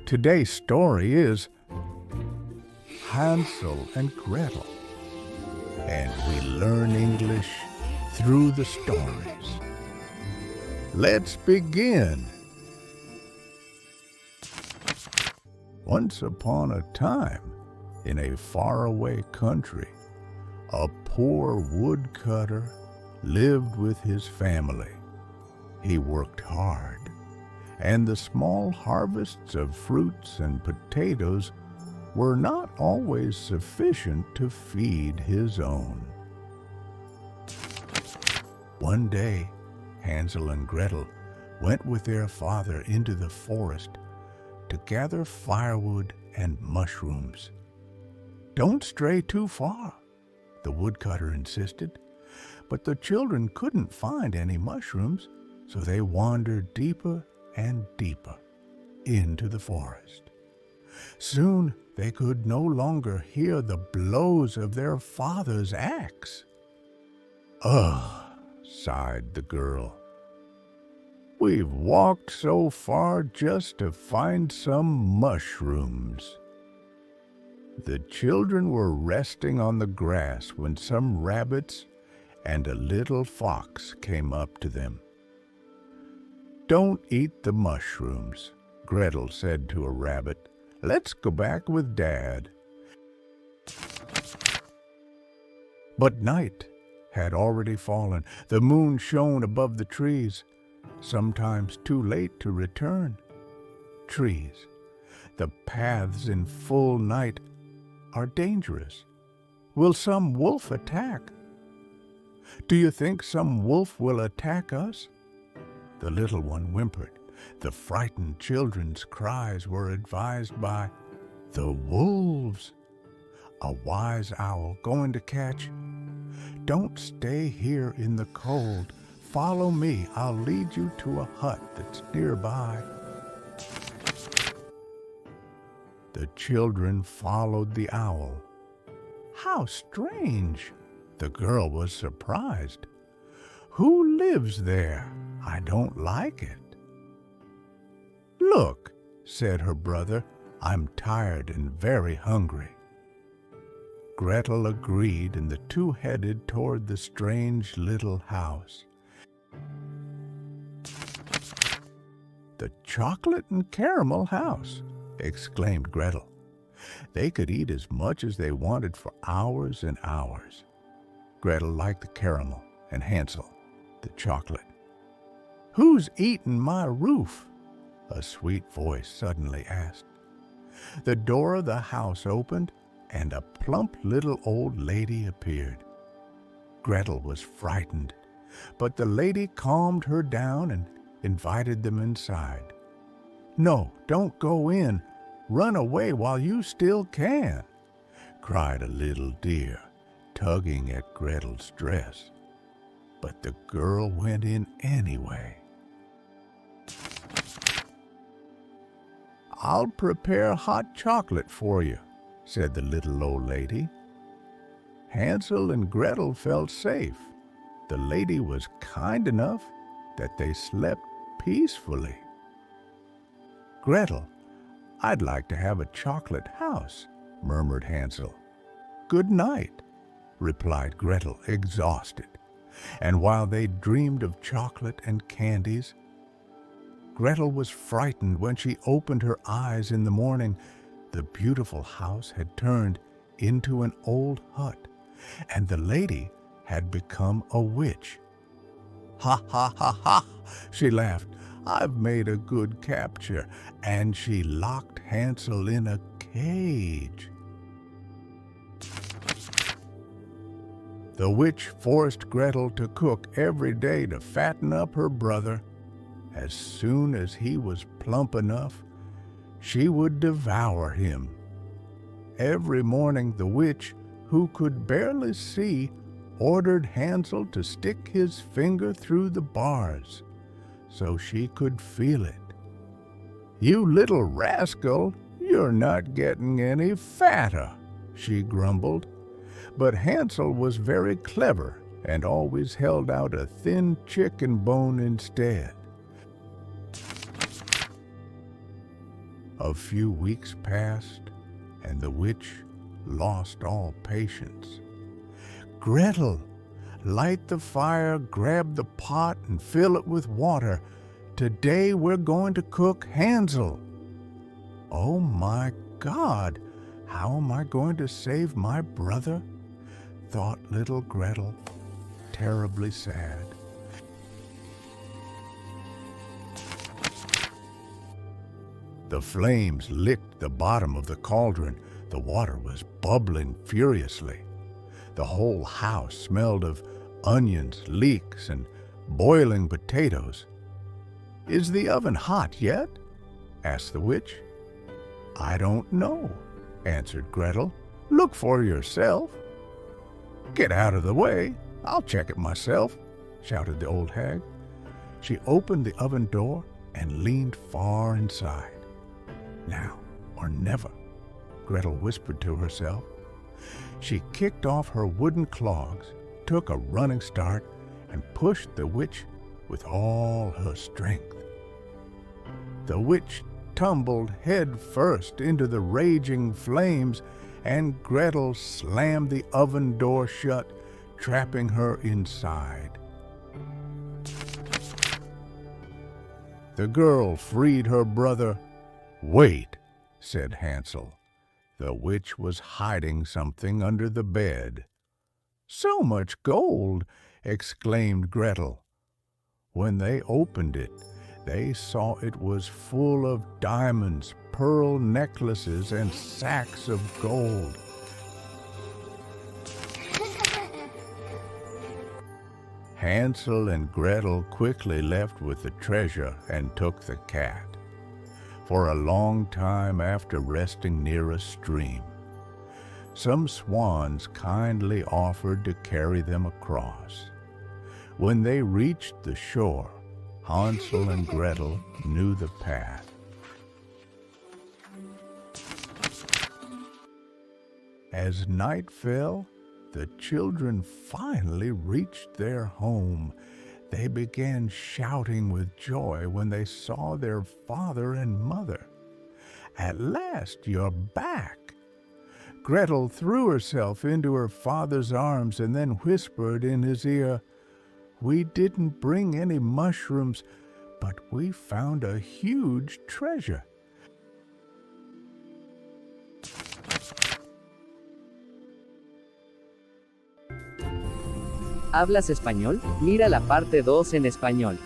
Today's story is Hansel and Gretel, and we learn English through the stories. Let's begin. Once upon a time, in a faraway country, a poor woodcutter lived with his family. He worked hard, and the small harvests of fruits and potatoes were not always sufficient to feed his own. One day, Hansel and Gretel went with their father into the forest to gather firewood and mushrooms. "Don't stray too far," the woodcutter insisted, but the children couldn't find any mushrooms, so they wandered deeper and deeper into the forest. Soon they could no longer hear the blows of their father's axe. "Ugh," sighed the girl. "We've walked so far just to find some mushrooms." The children were resting on the grass when some rabbits and a little fox came up to them. "Don't eat the mushrooms," Gretel said to a rabbit. "Let's go back with Dad." But night had already fallen. The moon shone above the trees, sometimes too late to return. Trees, the paths in full night are dangerous. Will some wolf attack? Do you think some wolf will attack us? The little one whimpered. The frightened children's cries were advised by the wolves. A wise owl going to catch? "Don't stay here in the cold. Follow me. I'll lead you to a hut that's nearby." The children followed the owl. "How strange!" The girl was surprised. "Who lives there? I don't like it." "Look," said her brother, "I'm tired and very hungry." Gretel agreed, and the two headed toward the strange little house. "The chocolate and caramel house," exclaimed Gretel. They could eat as much as they wanted for hours and hours. Gretel liked the caramel and Hansel the chocolate. "Who's eaten my roof?" a sweet voice suddenly asked. The door of the house opened, and a plump little old lady appeared. Gretel was frightened, but the lady calmed her down and invited them inside. "No, don't go in. Run away while you still can," cried a little deer, tugging at Gretel's dress. But the girl went in anyway. "I'll prepare hot chocolate for you," said the little old lady. Hansel and Gretel felt safe. The lady was kind enough that they slept peacefully. "Gretel, I'd like to have a chocolate house," murmured Hansel. "Good night," replied Gretel, exhausted. And while they dreamed of chocolate and candies, Gretel was frightened when she opened her eyes in the morning. The beautiful house had turned into an old hut, and the lady had become a witch. "Ha, ha, ha, ha," she laughed. "I've made a good capture," and she locked Hansel in a cage. The witch forced Gretel to cook every day to fatten up her brother. As soon as he was plump enough, she would devour him. Every morning the witch, who could barely see, ordered Hansel to stick his finger through the bars so she could feel it. "You little rascal, you're not getting any fatter," she grumbled. But Hansel was very clever and always held out a thin chicken bone instead. A few weeks passed, and the witch lost all patience. "Gretel, light the fire, grab the pot, and fill it with water. Today we're going to cook Hansel." "Oh my God, how am I going to save my brother?" thought little Gretel, terribly sad. The flames licked the bottom of the cauldron. The water was bubbling furiously. The whole house smelled of onions, leeks, and boiling potatoes. "Is the oven hot yet?" asked the witch. "I don't know," answered Gretel. "Look for yourself." "Get out of the way. I'll check it myself," shouted the old hag. She opened the oven door and leaned far inside. "Now or never," Gretel whispered to herself. She kicked off her wooden clogs, took a running start, and pushed the witch with all her strength. The witch tumbled head first into the raging flames, and Gretel slammed the oven door shut, trapping her inside. The girl freed her brother. "Wait," said Hansel. The witch was hiding something under the bed. "So much gold!" exclaimed Gretel. When they opened it, they saw it was full of diamonds, pearl necklaces, and sacks of gold. Hansel and Gretel quickly left with the treasure and took the cat. For a long time after resting near a stream, some swans kindly offered to carry them across. When they reached the shore, Hansel and Gretel knew the path. As night fell, the children finally reached their home. They began shouting with joy when they saw their father and mother. "At last you're back!" Gretel threw herself into her father's arms and then whispered in his ear, "We didn't bring any mushrooms, but we found a huge treasure." ¿Hablas español? Mira la parte 2 en español.